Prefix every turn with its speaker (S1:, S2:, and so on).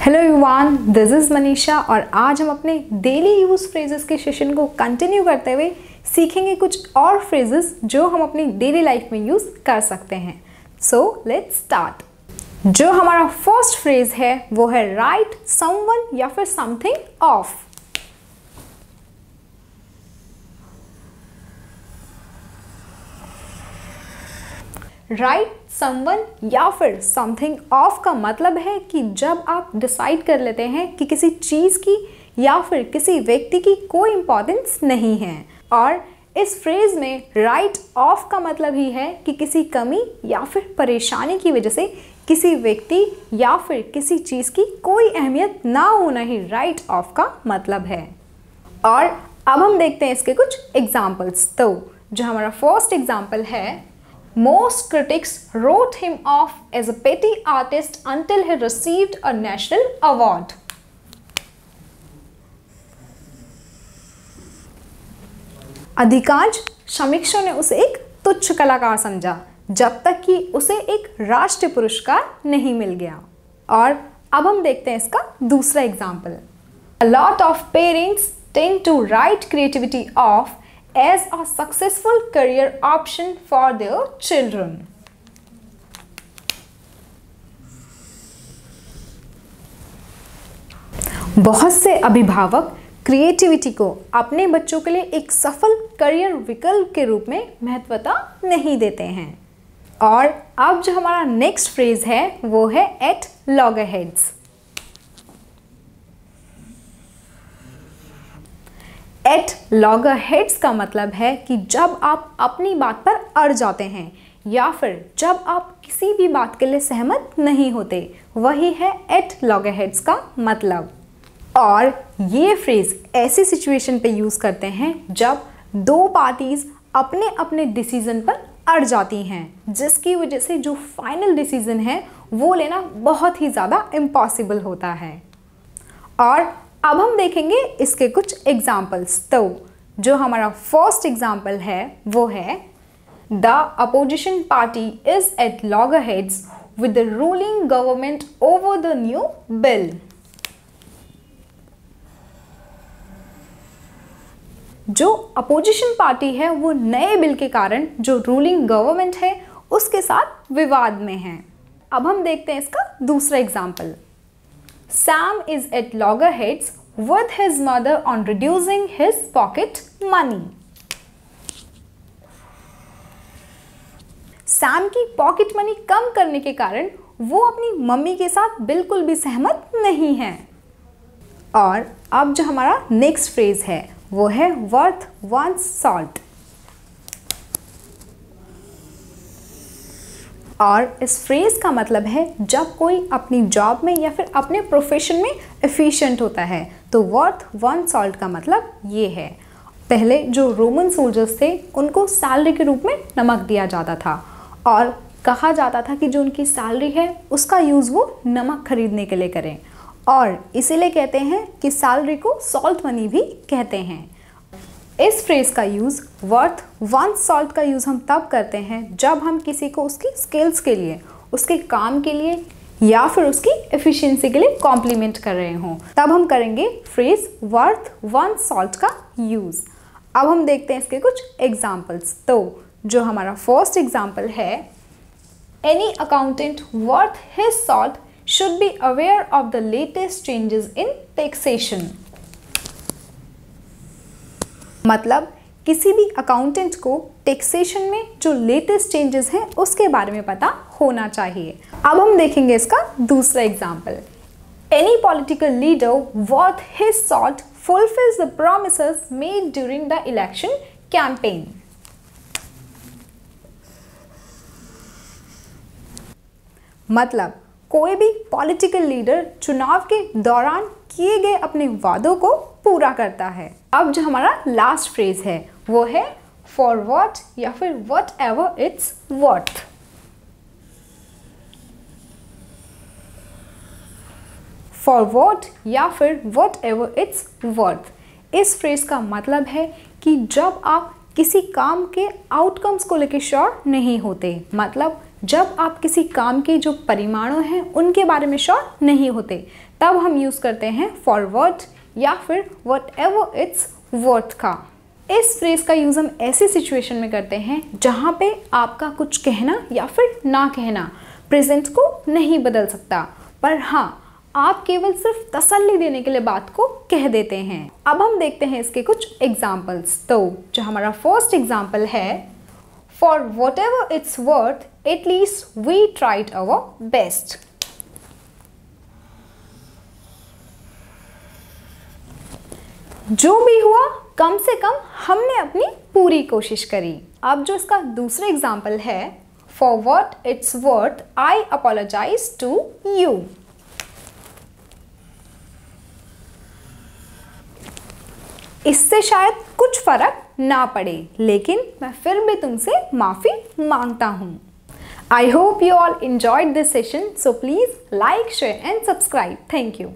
S1: Hello everyone, this is Manisha और आज हम अपने डेली यूज़ फ्रेजेस के सेशन को कंटिन्यू करते हुए सीखेंगे कुछ और फ्रेजेस जो हम अपनी डेली लाइफ में यूज़ कर सकते हैं। So let's start. जो हमारा फर्स्ट फ्रेज है वो है राइट समवन या फिर समथिंग ऑफ। राइट समवन या फिर समथिंग ऑफ का मतलब है कि जब आप डिसाइड कर लेते हैं कि किसी चीज़ की या फिर किसी व्यक्ति की कोई इंपॉर्टेंस नहीं है। और इस फ्रेज में राइट ऑफ का मतलब ही है कि किसी कमी या फिर परेशानी की वजह से किसी व्यक्ति या फिर किसी चीज़ की कोई अहमियत ना होना ही राइट ऑफ का मतलब है। और अब हम देखते हैं इसके कुछ एग्जाम्पल्स। तो जो हमारा फर्स्ट एग्जाम्पल है, Most critics wrote him off as a petty artist until he received a national award. अधिकांश समीक्षकों ने उसे एक तुच्छ कलाकार समझा जब तक कि उसे एक राष्ट्रीय पुरस्कार नहीं मिल गया। और अब हम देखते हैं इसका दूसरा example. A lot of parents tend to write creativity off as a successful career option for their children. बहुत से अभिभावक क्रिएटिविटी को अपने बच्चों के लिए एक सफल करियर विकल्प के रूप में महत्वता नहीं देते हैं। और अब जो हमारा नेक्स्ट फ्रेज है वो है एट लॉगरहेड्स। एट लॉगरहेड्स का मतलब है कि जब आप अपनी बात पर अड़ जाते हैं या फिर जब आप किसी भी बात के लिए सहमत नहीं होते, वही है एट लॉगरहेड्स का मतलब। और ये फ्रेज ऐसी सिचुएशन पे यूज़ करते हैं जब दो पार्टीज अपने अपने डिसीजन पर अड़ जाती हैं, जिसकी वजह से जो फाइनल डिसीजन है वो लेना बहुत ही ज़्यादा इम्पॉसिबल होता है। और अब हम देखेंगे इसके कुछ एग्जाम्पल्स। तो जो हमारा फर्स्ट एग्जाम्पल है वो है the opposition party is at loggerheads with the ruling government over the new bill. जो अपोजिशन पार्टी है वो नए बिल के कारण जो रूलिंग गवर्नमेंट है उसके साथ विवाद में है। अब हम देखते हैं इसका दूसरा example. Sam is at loggerheads with his mother on reducing his pocket money. Sam की पॉकेट मनी कम करने के कारण वो अपनी मम्मी के साथ बिल्कुल भी सहमत नहीं है। और अब जो हमारा नेक्स्ट फ्रेज है वो है worth one's salt। और इस फ्रेज का मतलब है जब कोई अपनी जॉब में या फिर अपने प्रोफेशन में एफिशिएंट होता है, तो वर्थ वन सॉल्ट का मतलब ये है। पहले जो रोमन सोल्जर्स थे उनको सैलरी के रूप में नमक दिया जाता था और कहा जाता था कि जो उनकी सैलरी है उसका यूज़ वो नमक खरीदने के लिए करें, और इसीलिए कहते हैं कि सैलरी को सॉल्ट मनी भी कहते हैं। इस फ्रेज का यूज़ वर्थ वन सॉल्ट का यूज़ हम तब करते हैं जब हम किसी को उसकी स्किल्स के लिए, उसके काम के लिए या फिर उसकी एफिशिएंसी के लिए कॉम्प्लीमेंट कर रहे हों, तब हम करेंगे फ्रेज वर्थ वन सॉल्ट का यूज़। अब हम देखते हैं इसके कुछ एग्जाम्पल्स। तो जो हमारा फर्स्ट एग्जाम्पल है, any accountant worth his salt should be aware of the latest changes in taxation. मतलब किसी भी अकाउंटेंट को टैक्सेशन में जो लेटेस्ट चेंजेस हैं उसके बारे में पता होना चाहिए। अब हम देखेंगे इसका दूसरा example. Any political leader worth his salt fulfils the promises made during the election campaign. मतलब कोई भी पॉलिटिकल लीडर चुनाव के दौरान किए गए अपने वादों को पूरा करता है। अब जो हमारा लास्ट फ्रेज है वो है फॉर व्हाट या फिर what ever it's worth. For what या फिर वट एवर इट्स वर्थ। इस फ्रेज का मतलब है कि जब आप किसी काम के आउटकम्स को लेकर श्योर नहीं होते, मतलब जब आप किसी काम के जो परिमाणों हैं उनके बारे में श्योर नहीं होते, तब हम यूज़ करते हैं फॉर वर्थ या फिर व्हाटएवर इट्स वर्थ का। इस फ्रेज का यूज़ हम ऐसी सिचुएशन में करते हैं जहाँ पे आपका कुछ कहना या फिर ना कहना प्रेजेंट को नहीं बदल सकता, पर हाँ आप केवल सिर्फ तसल्ली देने के लिए बात को कह देते हैं। अब हम देखते हैं इसके कुछ एग्जाम्पल्स। तो जो हमारा फर्स्ट एग्जाम्पल है, for whatever it's worth at least we tried our best. जो भी हुआ कम से कम हमने अपनी पूरी कोशिश करी। अब जो इसका दूसरा एग्जाम्पल है, for what it's worth I apologise to you. इससे शायद कुछ फर्क ना पड़े, लेकिन मैं फिर भी तुमसे माफ़ी मांगता हूँ। I hope you all enjoyed this session, so please like, share and subscribe. Thank you.